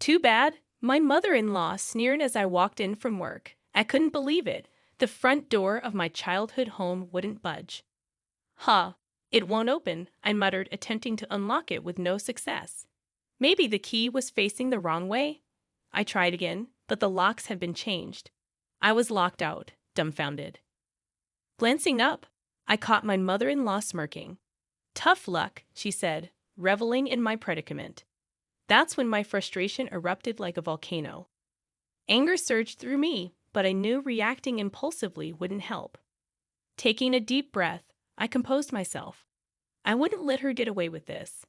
Too bad, my mother-in-law sneered as I walked in from work. I couldn't believe it. The front door of my childhood home wouldn't budge. Huh, it won't open, I muttered, attempting to unlock it with no success. Maybe the key was facing the wrong way? I tried again, but the locks had been changed. I was locked out, dumbfounded. Glancing up, I caught my mother-in-law smirking. Tough luck, she said, reveling in my predicament. That's when my frustration erupted like a volcano. Anger surged through me, but I knew reacting impulsively wouldn't help. Taking a deep breath, I composed myself. I wouldn't let her get away with this.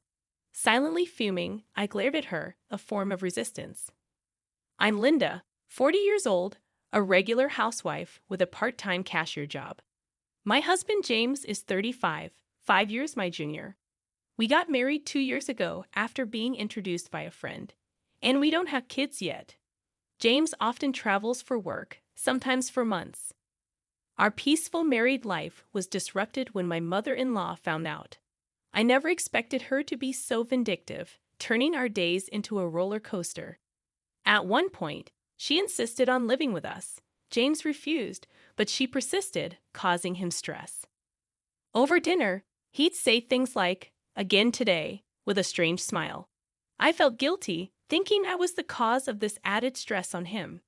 Silently fuming, I glared at her, a form of resistance. I'm Linda, 40 years old, a regular housewife with a part-time cashier job. My husband James is 35, 5 years my junior. We got married 2 years ago after being introduced by a friend, and we don't have kids yet. James often travels for work, sometimes for months. Our peaceful married life was disrupted when my mother-in-law found out. I never expected her to be so vindictive, turning our days into a roller coaster. At one point, she insisted on living with us. James refused, but she persisted, causing him stress. Over dinner, he'd say things like, "Again today," with a strange smile. I felt guilty, thinking I was the cause of this added stress on him.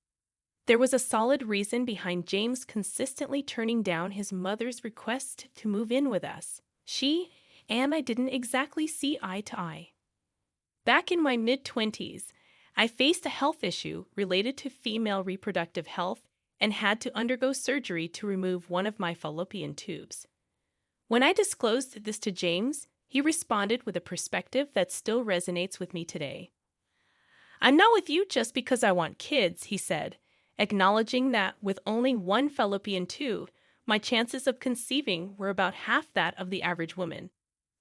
There was a solid reason behind James consistently turning down his mother's request to move in with us. She and I didn't exactly see eye to eye. Back in my mid-20s, I faced a health issue related to female reproductive health and had to undergo surgery to remove one of my fallopian tubes. When I disclosed this to James, he responded with a perspective that still resonates with me today. "I'm not with you just because I want kids," he said, acknowledging that with only one fallopian tube, my chances of conceiving were about half that of the average woman.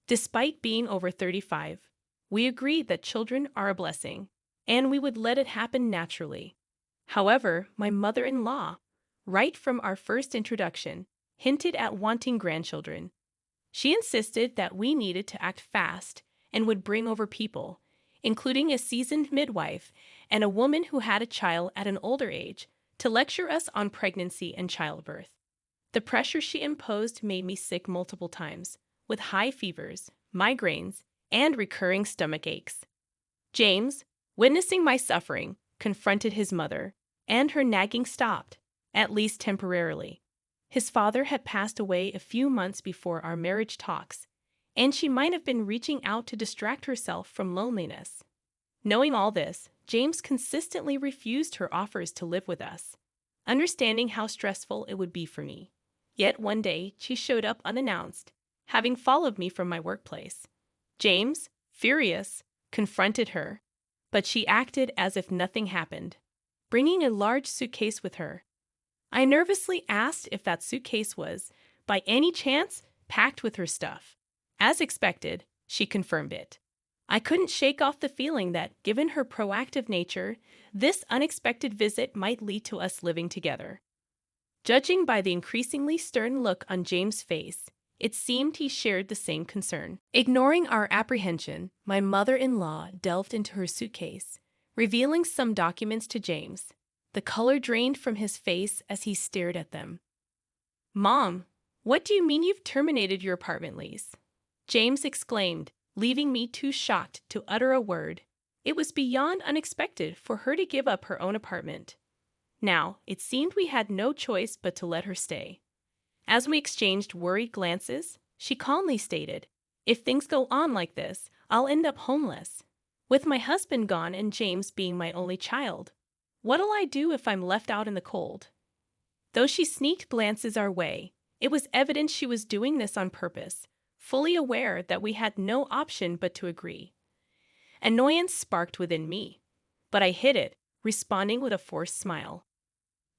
Despite being over 35, we agreed that children are a blessing, and we would let it happen naturally. However, my mother-in-law, right from our first introduction, hinted at wanting grandchildren. She insisted that we needed to act fast and would bring over people, including a seasoned midwife and a woman who had a child at an older age, to lecture us on pregnancy and childbirth. The pressure she imposed made me sick multiple times, with high fevers, migraines, and recurring stomach aches. James, witnessing my suffering, confronted his mother, and her nagging stopped, at least temporarily. His father had passed away a few months before our marriage talks, and she might have been reaching out to distract herself from loneliness. Knowing all this, James consistently refused her offers to live with us, understanding how stressful it would be for me. Yet one day, she showed up unannounced, having followed me from my workplace. James, furious, confronted her, but she acted as if nothing happened, bringing a large suitcase with her. I nervously asked if that suitcase was, by any chance, packed with her stuff. As expected, she confirmed it. I couldn't shake off the feeling that, given her proactive nature, this unexpected visit might lead to us living together. Judging by the increasingly stern look on James' face, it seemed he shared the same concern. Ignoring our apprehension, my mother-in-law delved into her suitcase, revealing some documents to James. The color drained from his face as he stared at them. "Mom, what do you mean you've terminated your apartment lease?" James exclaimed, leaving me too shocked to utter a word. It was beyond unexpected for her to give up her own apartment. Now, it seemed we had no choice but to let her stay. As we exchanged worried glances, she calmly stated, "If things go on like this, I'll end up homeless. With my husband gone and James being my only child, what'll I do if I'm left out in the cold?" Though she sneaked glances our way, it was evident she was doing this on purpose, fully aware that we had no option but to agree. Annoyance sparked within me, but I hid it, responding with a forced smile.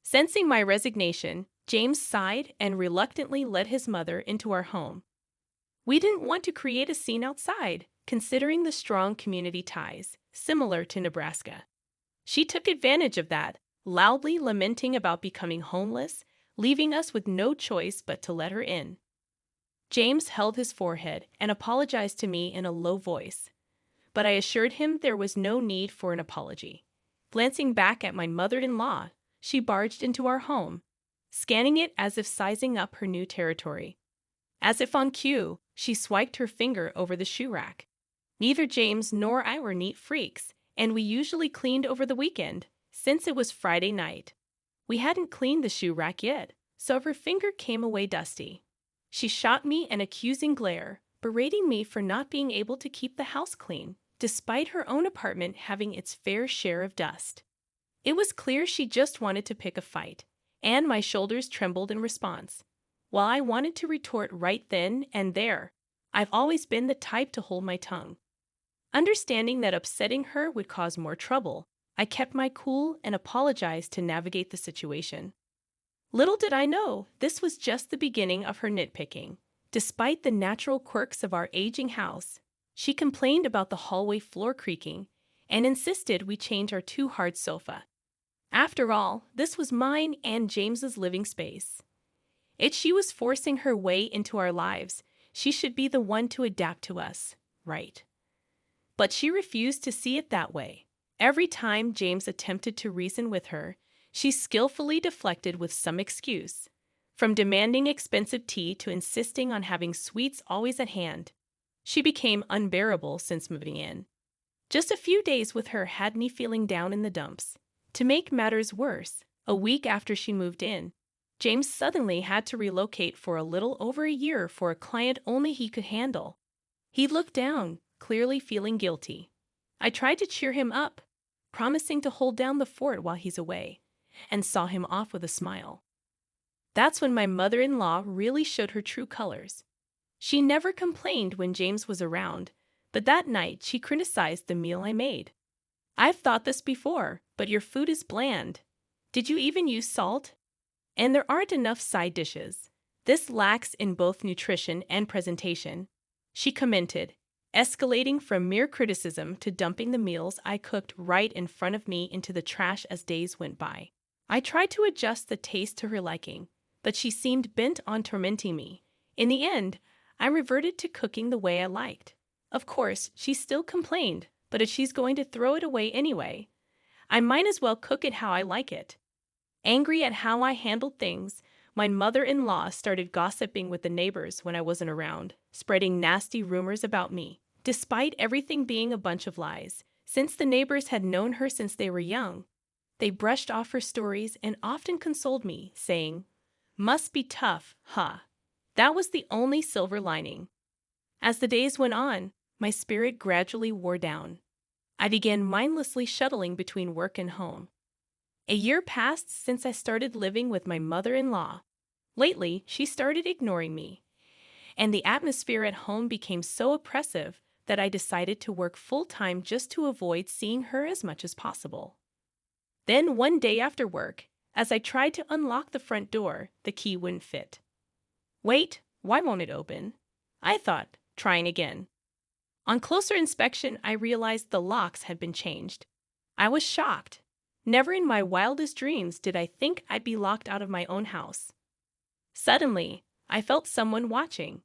Sensing my resignation, James sighed and reluctantly led his mother into our home. We didn't want to create a scene outside, considering the strong community ties, similar to Nebraska. She took advantage of that, loudly lamenting about becoming homeless, leaving us with no choice but to let her in. James held his forehead and apologized to me in a low voice. but I assured him there was no need for an apology. Glancing back at my mother-in-law, she barged into our home, scanning it as if sizing up her new territory. As if on cue, she swiped her finger over the shoe rack. Neither James nor I were neat freaks, and we usually cleaned over the weekend, since it was Friday night. We hadn't cleaned the shoe rack yet, so her finger came away dusty. She shot me an accusing glare, berating me for not being able to keep the house clean, despite her own apartment having its fair share of dust. It was clear she just wanted to pick a fight, and my shoulders trembled in response. While I wanted to retort right then and there, I've always been the type to hold my tongue. Understanding that upsetting her would cause more trouble, I kept my cool and apologized to navigate the situation. Little did I know, this was just the beginning of her nitpicking. Despite the natural quirks of our aging house, she complained about the hallway floor creaking and insisted we change our too hard sofa. After all, this was mine and James's living space. If she was forcing her way into our lives, she should be the one to adapt to us, right? But she refused to see it that way. Every time James attempted to reason with her, she skillfully deflected with some excuse, from demanding expensive tea to insisting on having sweets always at hand. She became unbearable since moving in. Just a few days with her had me feeling down in the dumps. To make matters worse, a week after she moved in, James suddenly had to relocate for a little over a year for a client only he could handle. He looked down, clearly feeling guilty. I tried to cheer him up, promising to hold down the fort while he's away, and saw him off with a smile. That's when my mother-in-law really showed her true colors. She never complained when James was around, but that night she criticized the meal I made. I've thought this before, but your food is bland. Did you even use salt? And there aren't enough side dishes. This lacks in both nutrition and presentation, she commented, escalating from mere criticism to dumping the meals I cooked right in front of me into the trash as days went by. I tried to adjust the taste to her liking, but she seemed bent on tormenting me. In the end, I reverted to cooking the way I liked. Of course, she still complained, but if she's going to throw it away anyway, I might as well cook it how I like it. Angry at how I handled things, my mother-in-law started gossiping with the neighbors when I wasn't around, spreading nasty rumors about me, despite everything being a bunch of lies. Since the neighbors had known her since they were young, they brushed off her stories and often consoled me, saying, "Must be tough, huh?" That was the only silver lining. As the days went on, my spirit gradually wore down. I began mindlessly shuttling between work and home. A year passed since I started living with my mother-in-law. Lately, she started ignoring me, and the atmosphere at home became so oppressive that I decided to work full-time just to avoid seeing her as much as possible. Then one day after work, as I tried to unlock the front door, the key wouldn't fit. "Wait, why won't it open?" I thought, trying again. On closer inspection, I realized the locks had been changed. I was shocked. Never in my wildest dreams did I think I'd be locked out of my own house. Suddenly, I felt someone watching.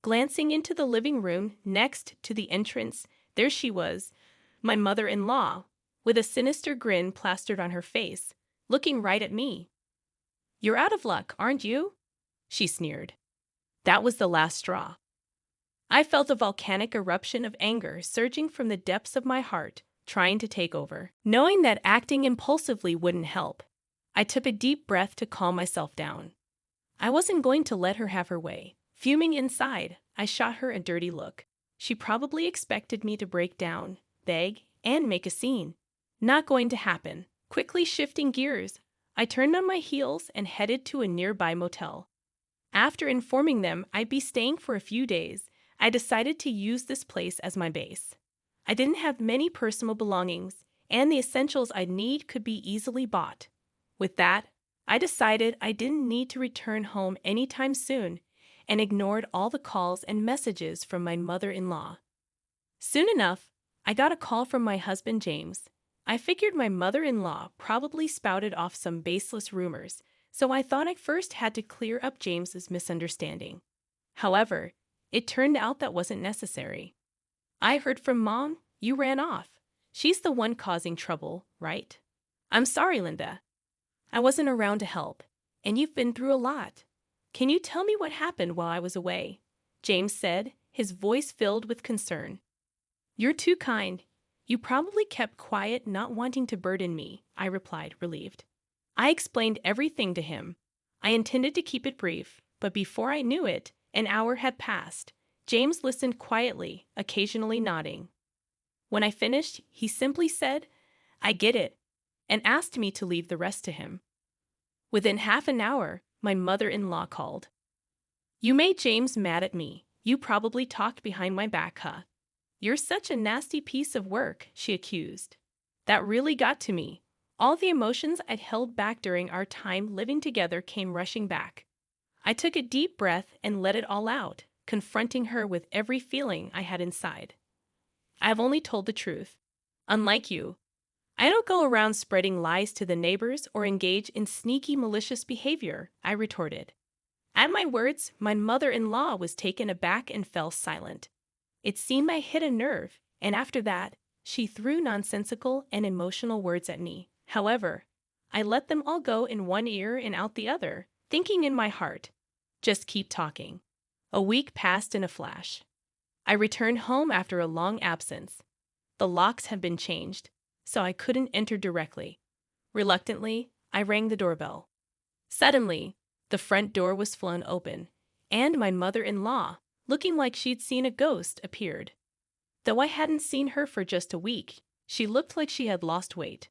Glancing into the living room next to the entrance, there she was, my mother-in-law, with a sinister grin plastered on her face, looking right at me. "You're out of luck, aren't you?" she sneered. That was the last straw. I felt a volcanic eruption of anger surging from the depths of my heart, trying to take over. Knowing that acting impulsively wouldn't help, I took a deep breath to calm myself down. I wasn't going to let her have her way. Fuming inside, I shot her a dirty look. She probably expected me to break down, beg, and make a scene. Not going to happen. Quickly shifting gears, I turned on my heels and headed to a nearby motel. After informing them I'd be staying for a few days, I decided to use this place as my base. I didn't have many personal belongings, and the essentials I'd need could be easily bought. With that, I decided I didn't need to return home anytime soon and ignored all the calls and messages from my mother-in-law. Soon enough, I got a call from my husband James. I figured my mother-in-law probably spouted off some baseless rumors, so I thought I first had to clear up James's misunderstanding. However, it turned out that wasn't necessary. I heard from Mom. You ran off. She's the one causing trouble, right? I'm sorry, Linda. I wasn't around to help, and you've been through a lot. Can you tell me what happened while I was away? James said, his voice filled with concern. You're too kind. You probably kept quiet, not wanting to burden me, I replied, relieved. I explained everything to him. I intended to keep it brief, but before I knew it, an hour had passed. James listened quietly, occasionally nodding. When I finished, he simply said, I get it, and asked me to leave the rest to him. Within half an hour, my mother-in-law called. You made James mad at me. You probably talked behind my back, huh? You're such a nasty piece of work, she accused. That really got to me. All the emotions I'd held back during our time living together came rushing back. I took a deep breath and let it all out, confronting her with every feeling I had inside. I've only told the truth. Unlike you, I don't go around spreading lies to the neighbors or engage in sneaky, malicious behavior, I retorted. At my words, my mother-in-law was taken aback and fell silent. It seemed I hit a nerve, and after that, she threw nonsensical and emotional words at me. However, I let them all go in one ear and out the other, thinking in my heart, just keep talking. A week passed in a flash. I returned home after a long absence. The locks had been changed, so I couldn't enter directly. Reluctantly, I rang the doorbell. Suddenly, the front door was flung open, and my mother-in-law, looking like she'd seen a ghost, appeared. Though I hadn't seen her for just a week, she looked like she had lost weight.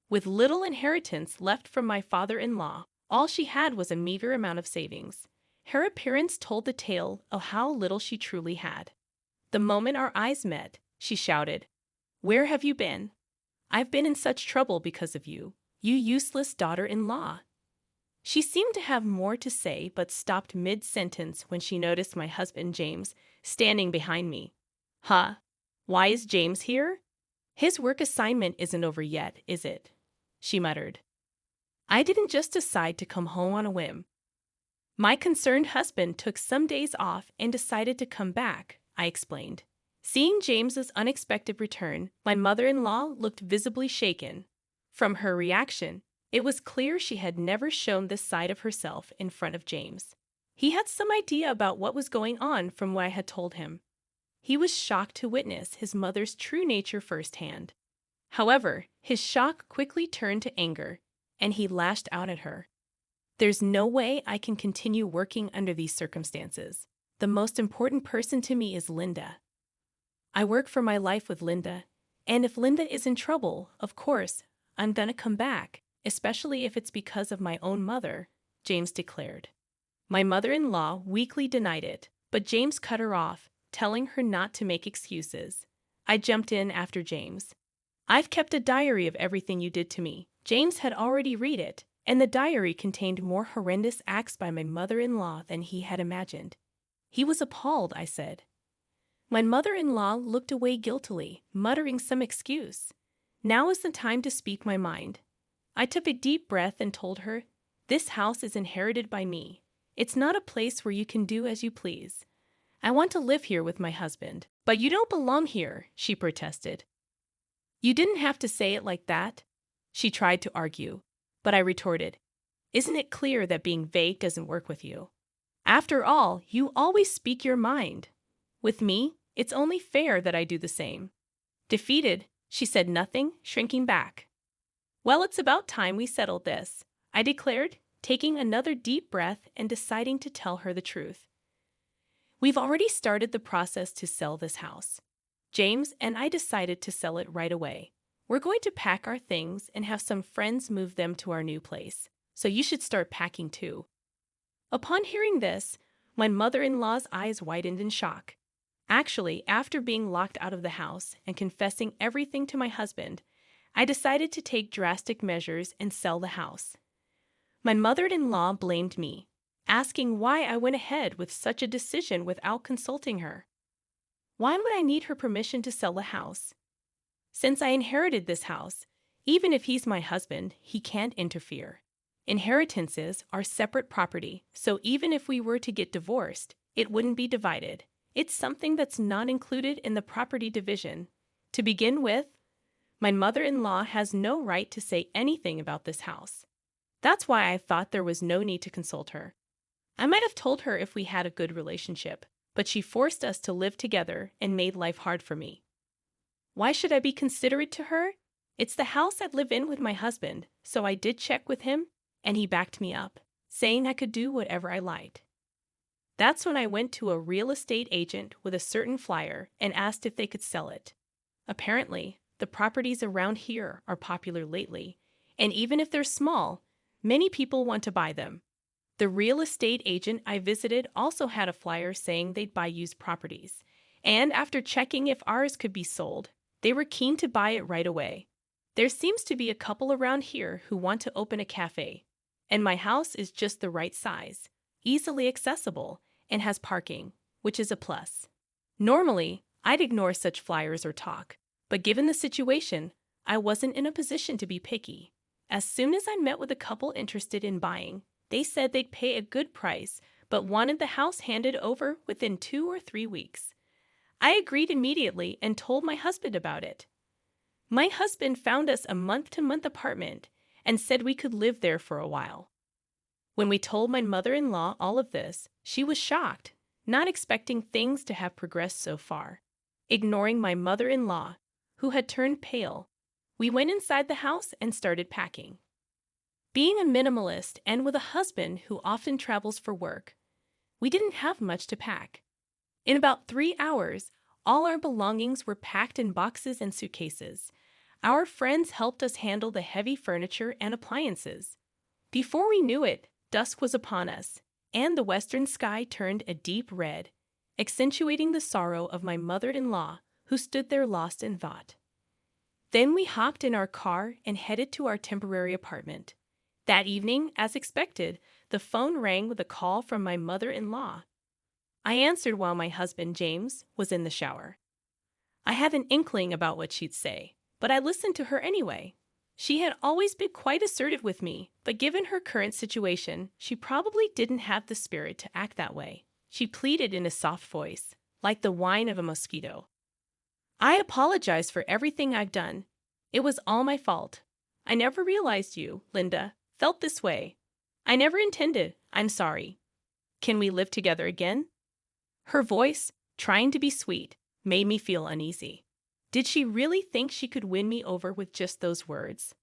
With little inheritance left from my father-in-law, all she had was a meager amount of savings. Her appearance told the tale of how little she truly had. The moment our eyes met, she shouted, Where have you been? I've been in such trouble because of you, you useless daughter-in-law. She seemed to have more to say, but stopped mid-sentence when she noticed my husband James standing behind me. Huh? Why is James here? His work assignment isn't over yet, is it? She muttered. I didn't just decide to come home on a whim. My concerned husband took some days off and decided to come back, I explained. Seeing James's unexpected return, my mother-in-law looked visibly shaken. From her reaction, it was clear she had never shown this side of herself in front of James. He had some idea about what was going on from what I had told him. He was shocked to witness his mother's true nature firsthand. However, his shock quickly turned to anger, and he lashed out at her. There's no way I can continue working under these circumstances. The most important person to me is Linda. I work for my life with Linda, and if Linda is in trouble, of course, I'm gonna come back, especially if it's because of my own mother, James declared. My mother-in-law weakly denied it, but James cut her off, telling her not to make excuses. I jumped in after James. I've kept a diary of everything you did to me. James had already read it, and the diary contained more horrendous acts by my mother-in-law than he had imagined. He was appalled, I said. My mother-in-law looked away guiltily, muttering some excuse. Now is the time to speak my mind. I took a deep breath and told her, This house is inherited by me. It's not a place where you can do as you please. I want to live here with my husband. But you don't belong here, she protested. You didn't have to say it like that. She tried to argue, but I retorted, Isn't it clear that being vague doesn't work with you? After all, you always speak your mind. With me, it's only fair that I do the same. Defeated, she said nothing, shrinking back. Well, it's about time we settled this, I declared, taking another deep breath and deciding to tell her the truth. We've already started the process to sell this house. James and I decided to sell it right away. We're going to pack our things and have some friends move them to our new place, so you should start packing too. Upon hearing this, my mother-in-law's eyes widened in shock. Actually, after being locked out of the house and confessing everything to my husband, I decided to take drastic measures and sell the house. My mother-in-law blamed me, asking why I went ahead with such a decision without consulting her. Why would I need her permission to sell the house? Since I inherited this house, even if he's my husband, he can't interfere. Inheritances are separate property, so even if we were to get divorced, it wouldn't be divided. It's something that's not included in the property division. To begin with, my mother-in-law has no right to say anything about this house. That's why I thought there was no need to consult her. I might have told her if we had a good relationship, but she forced us to live together and made life hard for me. Why should I be considerate to her? It's the house I live in with my husband, so I did check with him, and he backed me up, saying I could do whatever I liked. That's when I went to a real estate agent with a certain flyer and asked if they could sell it. Apparently, the properties around here are popular lately, and even if they're small, many people want to buy them. The real estate agent I visited also had a flyer saying they'd buy used properties, and after checking if ours could be sold, they were keen to buy it right away. There seems to be a couple around here who want to open a cafe, and my house is just the right size, easily accessible, and has parking, which is a plus. Normally, I'd ignore such flyers or talk, but given the situation, I wasn't in a position to be picky. As soon as I met with a couple interested in buying, they said they'd pay a good price, but wanted the house handed over within 2 or 3 weeks. I agreed immediately and told my husband about it. My husband found us a month-to-month apartment and said we could live there for a while. When we told my mother-in-law all of this, she was shocked, not expecting things to have progressed so far. Ignoring my mother-in-law, who had turned pale, we went inside the house and started packing. Being a minimalist and with a husband who often travels for work, we didn't have much to pack. In about 3 hours, all our belongings were packed in boxes and suitcases. Our friends helped us handle the heavy furniture and appliances. Before we knew it, dusk was upon us, and the western sky turned a deep red, accentuating the sorrow of my mother-in-law, who stood there lost in thought. Then we hopped in our car and headed to our temporary apartment. That evening, as expected, the phone rang with a call from my mother-in-law. I answered while my husband, James, was in the shower. I had an inkling about what she'd say, but I listened to her anyway. She had always been quite assertive with me, but given her current situation, she probably didn't have the spirit to act that way. She pleaded in a soft voice, like the whine of a mosquito. I apologize for everything I've done. It was all my fault. I never realized you, Linda, felt this way. I never intended. I'm sorry. Can we live together again? Her voice, trying to be sweet, made me feel uneasy. Did she really think she could win me over with just those words?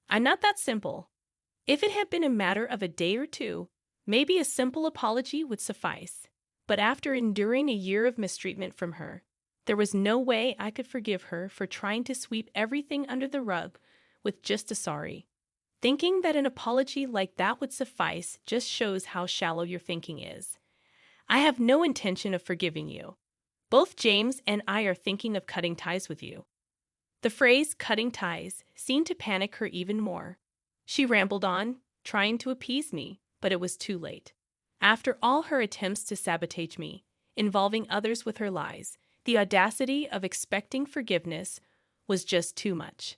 I'm not that simple. If it had been a matter of a day or two, maybe a simple apology would suffice. But after enduring a year of mistreatment from her, there was no way I could forgive her for trying to sweep everything under the rug with just a sorry. Thinking that an apology like that would suffice just shows how shallow your thinking is. I have no intention of forgiving you. Both James and I are thinking of cutting ties with you. The phrase cutting ties seemed to panic her even more. She rambled on, trying to appease me, but it was too late. After all her attempts to sabotage me, involving others with her lies, the audacity of expecting forgiveness was just too much.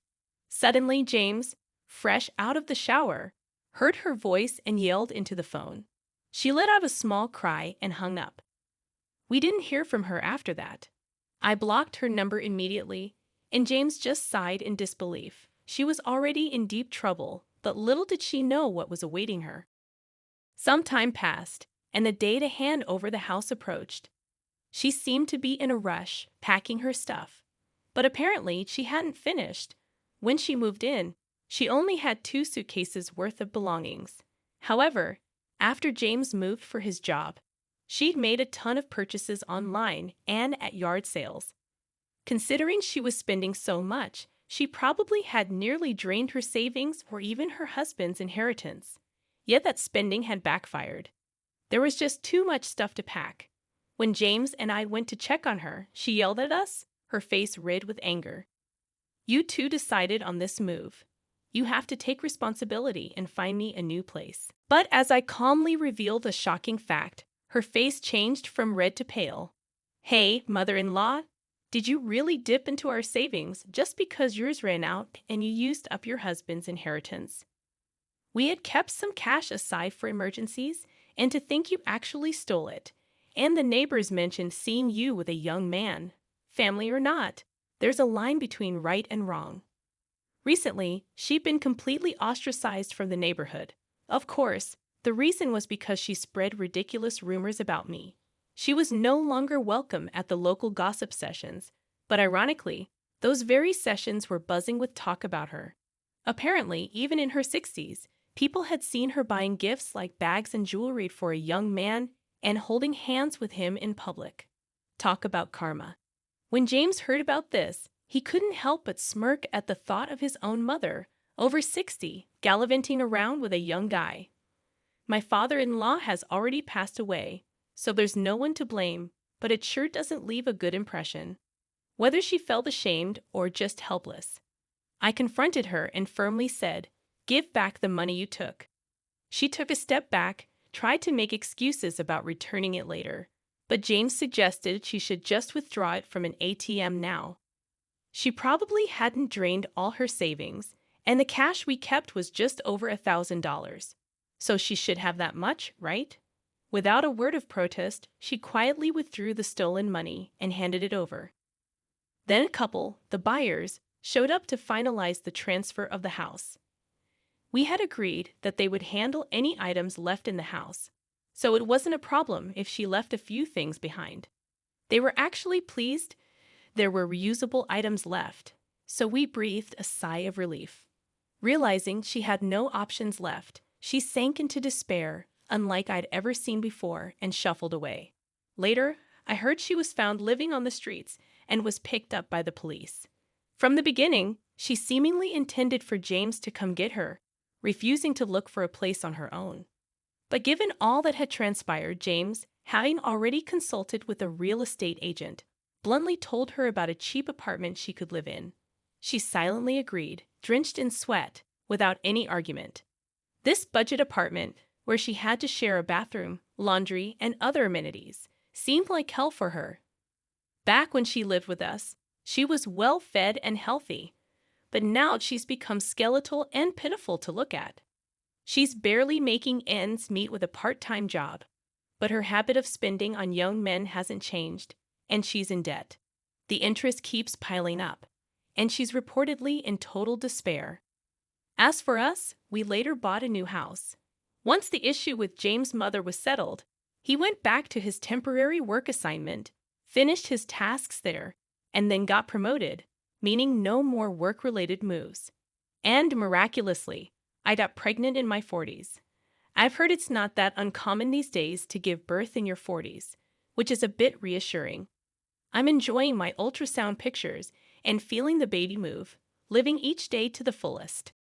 Suddenly, James, fresh out of the shower, heard her voice and yelled into the phone. She let out a small cry and hung up. We didn't hear from her after that. I blocked her number immediately, and James just sighed in disbelief. She was already in deep trouble, but little did she know what was awaiting her. Some time passed, and the day to hand over the house approached. She seemed to be in a rush, packing her stuff. But apparently she hadn't finished. When she moved in, she only had 2 suitcases worth of belongings. However, after James moved for his job, she'd made a ton of purchases online and at yard sales. Considering she was spending so much, she probably had nearly drained her savings or even her husband's inheritance. Yet that spending had backfired. There was just too much stuff to pack. When James and I went to check on her, she yelled at us, her face red with anger. You two decided on this move. You have to take responsibility and find me a new place. But as I calmly revealed a shocking fact, her face changed from red to pale. Hey, mother-in-law, did you really dip into our savings just because yours ran out and you used up your husband's inheritance? We had kept some cash aside for emergencies, and to think you actually stole it, And the neighbors mentioned seeing you with a young man. Family or not, there's a line between right and wrong. Recently, she'd been completely ostracized from the neighborhood. Of course, the reason was because she spread ridiculous rumors about me. She was no longer welcome at the local gossip sessions, but ironically, those very sessions were buzzing with talk about her. Apparently, even in her 60s, people had seen her buying gifts like bags and jewelry for a young man and holding hands with him in public. Talk about karma. When James heard about this, he couldn't help but smirk at the thought of his own mother, over 60, gallivanting around with a young guy. My father-in-law has already passed away, so there's no one to blame, but it sure doesn't leave a good impression. Whether she felt ashamed or just helpless, I confronted her and firmly said, "Give back the money you took." She took a step back, tried to make excuses about returning it later, but James suggested she should just withdraw it from an ATM now. She probably hadn't drained all her savings, and the cash we kept was just over $1,000. So she should have that much, right? Without a word of protest, she quietly withdrew the stolen money and handed it over. Then a couple, the buyers, showed up to finalize the transfer of the house. We had agreed that they would handle any items left in the house, so it wasn't a problem if she left a few things behind. They were actually pleased there were reusable items left, so we breathed a sigh of relief. Realizing she had no options left, she sank into despair, unlike I'd ever seen before, and shuffled away. Later, I heard she was found living on the streets and was picked up by the police. From the beginning, she seemingly intended for James to come get her, refusing to look for a place on her own. But given all that had transpired, James, having already consulted with a real estate agent, bluntly told her about a cheap apartment she could live in. She silently agreed, drenched in sweat, without any argument. This budget apartment, where she had to share a bathroom, laundry, and other amenities, seemed like hell for her. Back when she lived with us, she was well-fed and healthy, but now she's become skeletal and pitiful to look at. She's barely making ends meet with a part-time job, but her habit of spending on young men hasn't changed, and she's in debt. The interest keeps piling up, and she's reportedly in total despair. As for us, we later bought a new house. Once the issue with James' mother was settled, he went back to his temporary work assignment, finished his tasks there, and then got promoted, meaning no more work-related moves. And miraculously, I got pregnant in my 40s. I've heard it's not that uncommon these days to give birth in your 40s, which is a bit reassuring. I'm enjoying my ultrasound pictures and feeling the baby move, living each day to the fullest.